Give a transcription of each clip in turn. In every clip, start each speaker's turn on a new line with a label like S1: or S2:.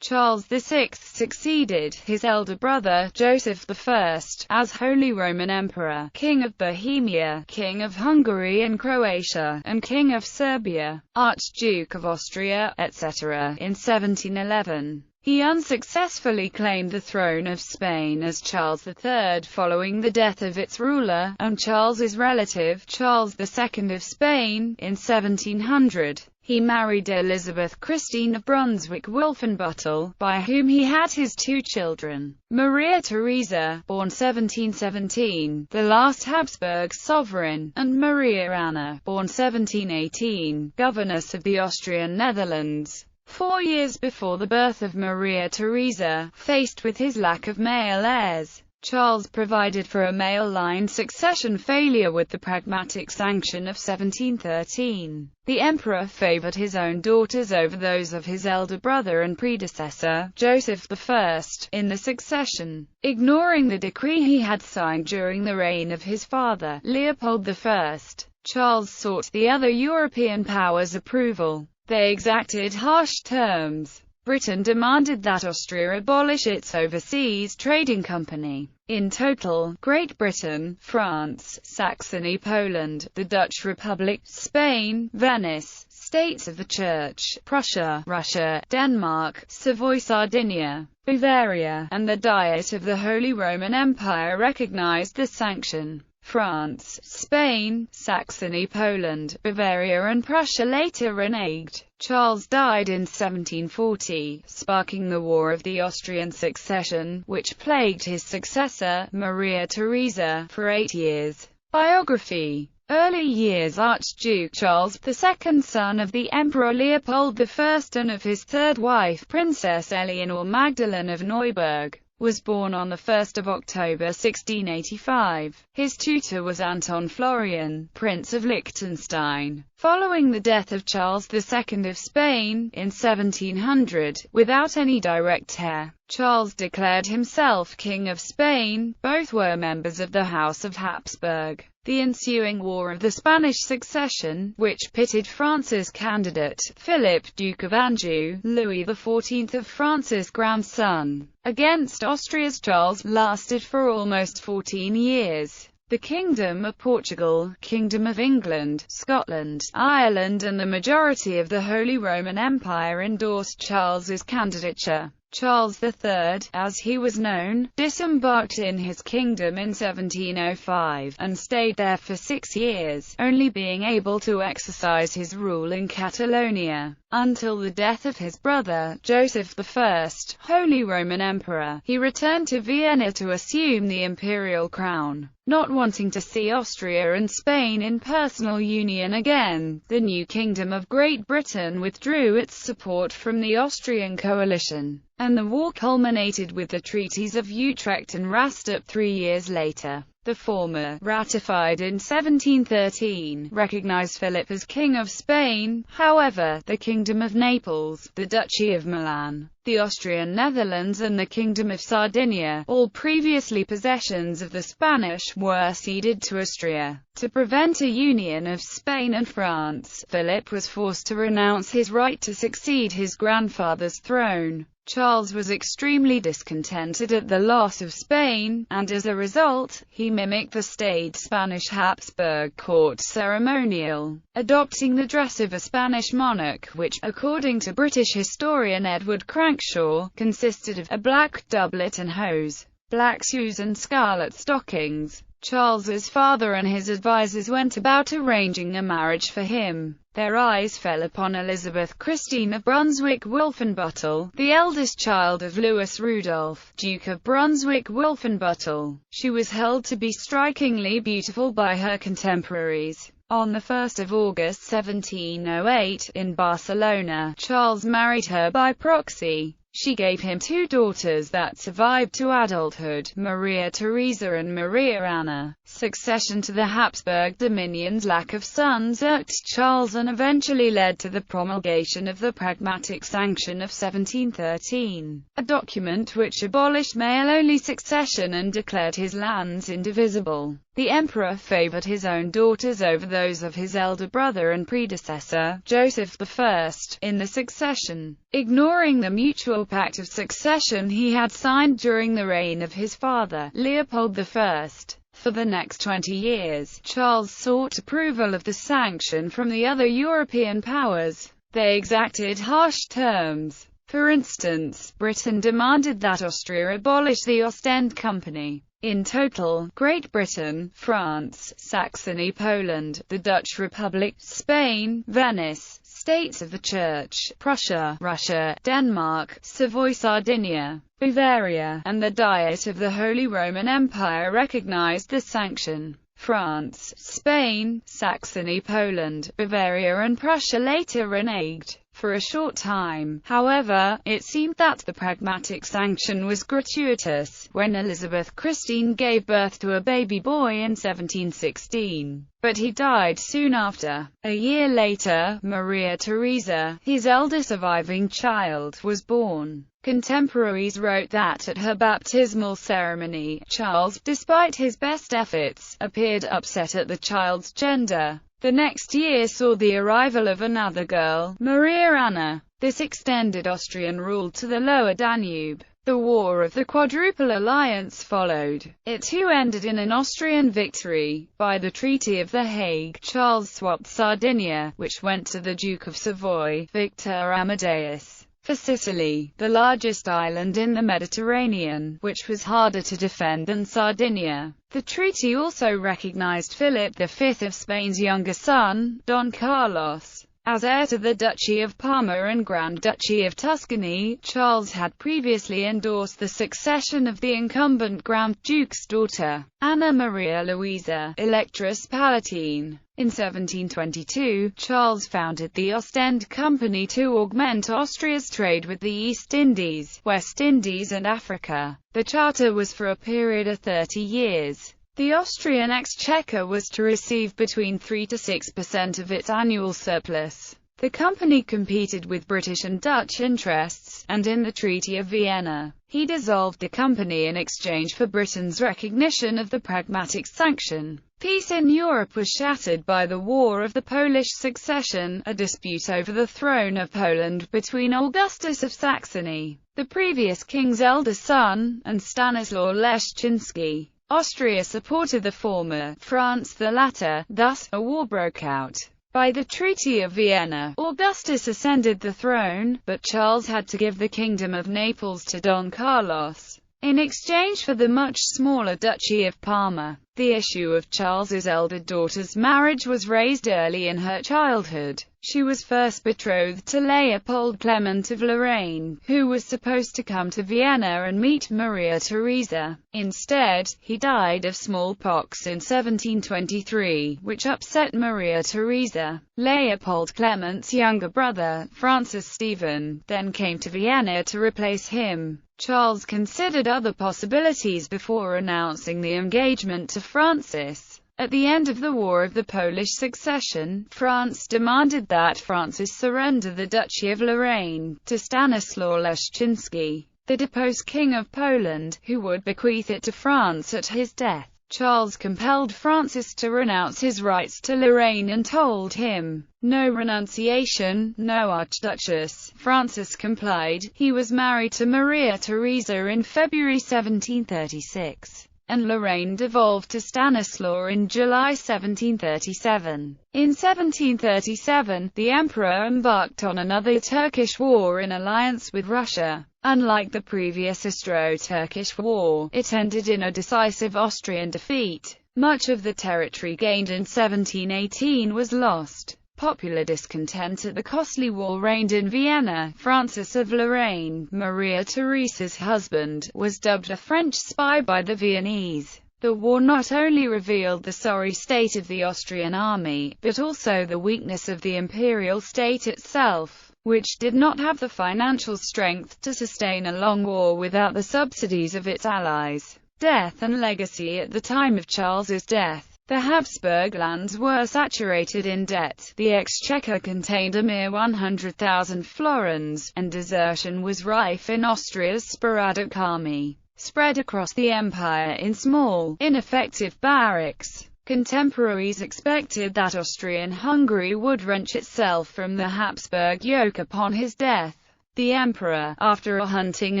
S1: Charles VI succeeded his elder brother, Joseph I, as Holy Roman Emperor, King of Bohemia, King of Hungary and Croatia, and King of Serbia, Archduke of Austria, etc. In 1711. He unsuccessfully claimed the throne of Spain as Charles III following the death of its ruler, and Charles's relative, Charles II of Spain, in 1700. He married Elizabeth Christine of Brunswick-Wolfenbüttel, by whom he had his two children. Maria Theresa, born 1717, the last Habsburg sovereign, and Maria Anna, born 1718, governess of the Austrian Netherlands. 4 years before the birth of Maria Theresa, faced with his lack of male heirs, Charles provided for a male line succession failure with the Pragmatic Sanction of 1713. The emperor favored his own daughters over those of his elder brother and predecessor, Joseph I, in the succession, ignoring the decree he had signed during the reign of his father, Leopold I. Charles sought the other European powers' approval. They exacted harsh terms. Britain demanded that Austria abolish its overseas trading company. In total, Great Britain, France, Saxony, Poland, the Dutch Republic, Spain, Venice, States of the Church, Prussia, Russia, Denmark, Savoy, Sardinia, Bavaria, and the Diet of the Holy Roman Empire recognized the sanction. France, Spain, Saxony, Poland, Bavaria and Prussia later reneged. Charles died in 1740, sparking the War of the Austrian Succession, which plagued his successor, Maria Theresa, for 8 years. Biography. Early years. Archduke Charles II, son of the Emperor Leopold I and of his third wife Princess Eleanor Magdalene of Neuburg, was born on 1 October 1685. His tutor was Anton Florian, Prince of Liechtenstein. Following the death of Charles II of Spain, in 1700, without any direct heir, Charles declared himself King of Spain. Both were members of the House of Habsburg. The ensuing War of the Spanish Succession, which pitted France's candidate, Philip, Duke of Anjou, Louis XIV of France's grandson, against Austria's Charles, lasted for almost 14 years. The Kingdom of Portugal, Kingdom of England, Scotland, Ireland and the majority of the Holy Roman Empire endorsed Charles's candidature. Charles III, as he was known, disembarked in his kingdom in 1705, and stayed there for 6 years, only being able to exercise his rule in Catalonia. Until the death of his brother, Joseph I, Holy Roman Emperor, he returned to Vienna to assume the imperial crown. Not wanting to see Austria and Spain in personal union again, the new Kingdom of Great Britain withdrew its support from the Austrian coalition, and the war culminated with the treaties of Utrecht and Rastatt 3 years later. The former, ratified in 1713, recognized Philip as King of Spain. However, the Kingdom of Naples, the Duchy of Milan, the Austrian Netherlands and the Kingdom of Sardinia, all previously possessions of the Spanish, were ceded to Austria. To prevent a union of Spain and France, Philip was forced to renounce his right to succeed his grandfather's throne. Charles was extremely discontented at the loss of Spain, and as a result, he mimicked the staid Spanish Habsburg court ceremonial, adopting the dress of a Spanish monarch, which, according to British historian Edward Crankshaw, consisted of a black doublet and hose, black shoes and scarlet stockings. Charles's father and his advisers went about arranging a marriage for him. Their eyes fell upon Elizabeth Christine of Brunswick-Wolfenbüttel, the eldest child of Louis Rudolph, Duke of Brunswick-Wolfenbüttel. She was held to be strikingly beautiful by her contemporaries. On 1 August 1708, in Barcelona, Charles married her by proxy. She gave him 2 daughters that survived to adulthood, Maria Theresa and Maria Anna. Succession to the Habsburg dominion's lack of sons irked Charles and eventually led to the promulgation of the Pragmatic Sanction of 1713, a document which abolished male-only succession and declared his lands indivisible. The emperor favored his own daughters over those of his elder brother and predecessor, Joseph I, in the succession, ignoring the mutual pact of succession he had signed during the reign of his father, Leopold I. For the next 20 years, Charles sought approval of the sanction from the other European powers. They exacted harsh terms. For instance, Britain demanded that Austria abolish the Ostend Company. In total, Great Britain, France, Saxony, Poland, the Dutch Republic, Spain, Venice, States of the Church, Prussia, Russia, Denmark, Savoy, Sardinia, Bavaria, and the Diet of the Holy Roman Empire recognized the sanction. France, Spain, Saxony, Poland, Bavaria and Prussia later reneged. For a short time, however, it seemed that the pragmatic sanction was gratuitous, when Elizabeth Christine gave birth to a baby boy in 1716. But he died soon after. A year later, Maria Theresa, his eldest surviving child, was born. Contemporaries wrote that at her baptismal ceremony, Charles, despite his best efforts, appeared upset at the child's gender. The next year saw the arrival of another girl, Maria Anna. This extended Austrian rule to the lower Danube. The War of the Quadruple Alliance followed. It too ended in an Austrian victory. By the Treaty of The Hague, Charles swapped Sardinia, which went to the Duke of Savoy, Victor Amadeus, for Sicily, the largest island in the Mediterranean, which was harder to defend than Sardinia. The treaty also recognized Philip V of Spain's younger son, Don Carlos, as heir to the Duchy of Parma and Grand Duchy of Tuscany. Charles had previously endorsed the succession of the incumbent Grand Duke's daughter, Anna Maria Louisa, Electress Palatine. In 1722, Charles founded the Ostend Company to augment Austria's trade with the East Indies, West Indies and Africa. The charter was for a period of 30 years. The Austrian exchequer was to receive between 3 to 6% of its annual surplus. The company competed with British and Dutch interests, and in the Treaty of Vienna, he dissolved the company in exchange for Britain's recognition of the pragmatic sanction. Peace in Europe was shattered by the War of the Polish Succession, a dispute over the throne of Poland between Augustus of Saxony, the previous king's eldest son, and Stanislaw Leszczynski. Austria supported the former, France the latter, thus, a war broke out. By the Treaty of Vienna, Augustus ascended the throne, but Charles had to give the Kingdom of Naples to Don Carlos, in exchange for the much smaller Duchy of Parma. The issue of Charles's elder daughter's marriage was raised early in her childhood. She was first betrothed to Leopold Clement of Lorraine, who was supposed to come to Vienna and meet Maria Theresa. Instead, he died of smallpox in 1723, which upset Maria Theresa. Leopold Clement's younger brother, Francis Stephen, then came to Vienna to replace him. Charles considered other possibilities before announcing the engagement to Francis. At the end of the War of the Polish Succession, France demanded that Francis surrender the Duchy of Lorraine to Stanislaw Leszczynski, the deposed King of Poland, who would bequeath it to France at his death. Charles compelled Francis to renounce his rights to Lorraine and told him, "No renunciation, no Archduchess." Francis complied. He was married to Maria Theresa in February 1736. And Lorraine devolved to Stanislaw in July 1737. In 1737, the emperor embarked on another Turkish war in alliance with Russia. Unlike the previous Austro-Turkish war, it ended in a decisive Austrian defeat. Much of the territory gained in 1718 was lost. Popular discontent at the costly war reigned in Vienna. Francis of Lorraine, Maria Theresa's husband, was dubbed a French spy by the Viennese. The war not only revealed the sorry state of the Austrian army, but also the weakness of the imperial state itself, which did not have the financial strength to sustain a long war without the subsidies of its allies. Death and legacy. At the time of Charles's death, the Habsburg lands were saturated in debt, the exchequer contained a mere 100,000 florins, and desertion was rife in Austria's sporadic army. spread across the empire in small, ineffective barracks. Contemporaries expected that Austrian-Hungary would wrench itself from the Habsburg yoke upon his death. The emperor, after hunting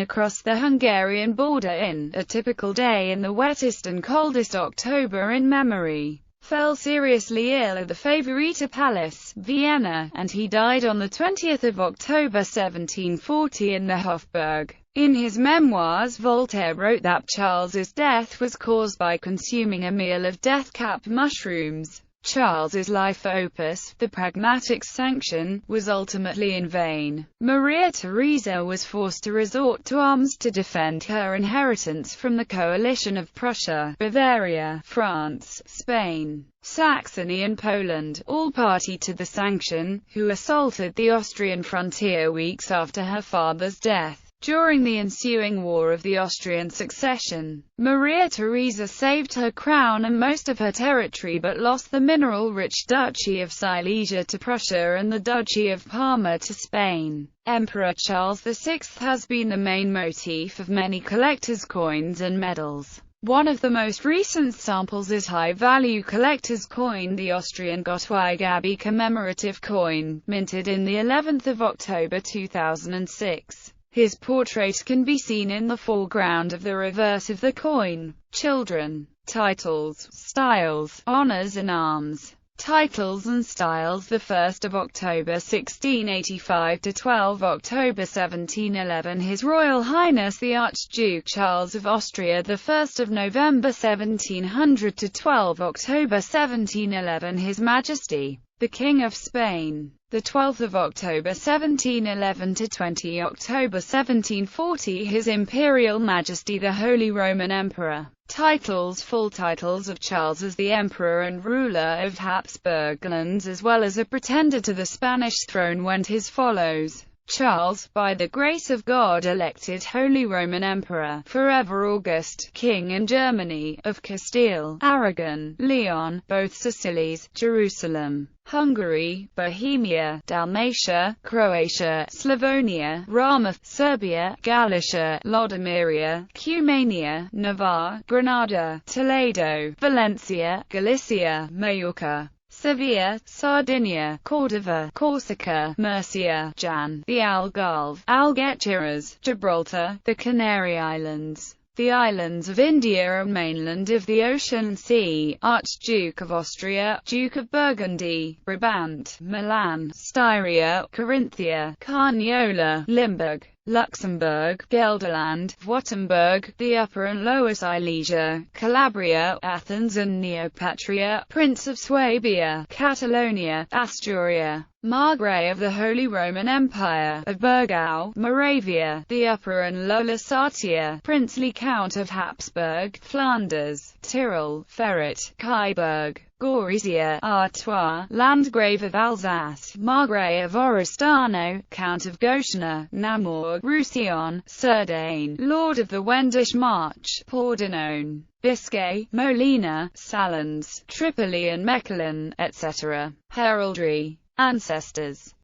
S1: across the Hungarian border in a typical day in the wettest and coldest October in memory, fell seriously ill at the Favorita Palace, Vienna, and he died on 20 October 1740 in the Hofburg. In his memoirs, Voltaire wrote that Charles's death was caused by consuming a meal of death-cap mushrooms. Charles's life opus, The Pragmatic Sanction, was ultimately in vain. Maria Theresa was forced to resort to arms to defend her inheritance from the coalition of Prussia, Bavaria, France, Spain, Saxony and Poland, all party to the sanction, who assaulted the Austrian frontier weeks after her father's death. During the ensuing War of the Austrian Succession, Maria Theresa saved her crown and most of her territory but lost the mineral-rich Duchy of Silesia to Prussia and the Duchy of Parma to Spain. Emperor Charles VI has been the main motif of many collectors' coins and medals. One of the most recent samples is high-value collector's coin, the Austrian Gottweig Abbey commemorative coin, minted in the 11th of October 2006. His portrait can be seen in the foreground of the reverse of the coin. Children. Titles, styles, honors and arms. Titles and styles: the 1st of October 1685 to 12 October 1711 His Royal Highness the Archduke Charles of Austria, the 1st of November 1700 to 12 October 1711 His Majesty the King of Spain, the 12th of October 1711 to 20 October 1740 His Imperial Majesty the Holy Roman Emperor. Titles: full titles of Charles as the Emperor and ruler of Habsburg lands as well as a pretender to the Spanish throne went as follows. Charles, by the grace of God elected Holy Roman Emperor, forever August, King in Germany, of Castile, Aragon, Leon, both Sicilies, Jerusalem, Hungary, Bohemia, Dalmatia, Croatia, Slavonia, Rama, Serbia, Galicia, Lodomeria, Cumania, Navarre, Granada, Toledo, Valencia, Galicia, Majorca, Sevilla, Sardinia, Cordova, Corsica, Murcia, Jan, the Algarve, Algeciras, Gibraltar, the Canary Islands, the islands of India and mainland of the Ocean Sea, Archduke of Austria, Duke of Burgundy, Brabant, Milan, Styria, Carinthia, Carniola, Limburg, Luxembourg, Gelderland, Württemberg, the Upper and Lower Silesia, Calabria, Athens and Neopatria, Prince of Swabia, Catalonia, Asturia, Margrave of the Holy Roman Empire, of Burgau, Moravia, the Upper and Lower Sartia, Princely Count of Habsburg, Flanders, Tyrol, Ferret, Kyburg, Gorizia, Artois, Landgrave of Alsace, Margrave of Oristano, Count of Goshen, Namur, Roussillon, Cerdagne, Lord of the Wendish March, Pordenone, Biscay, Molina, Salins, Tripoli and Mechlin, etc. Heraldry. Ancestors.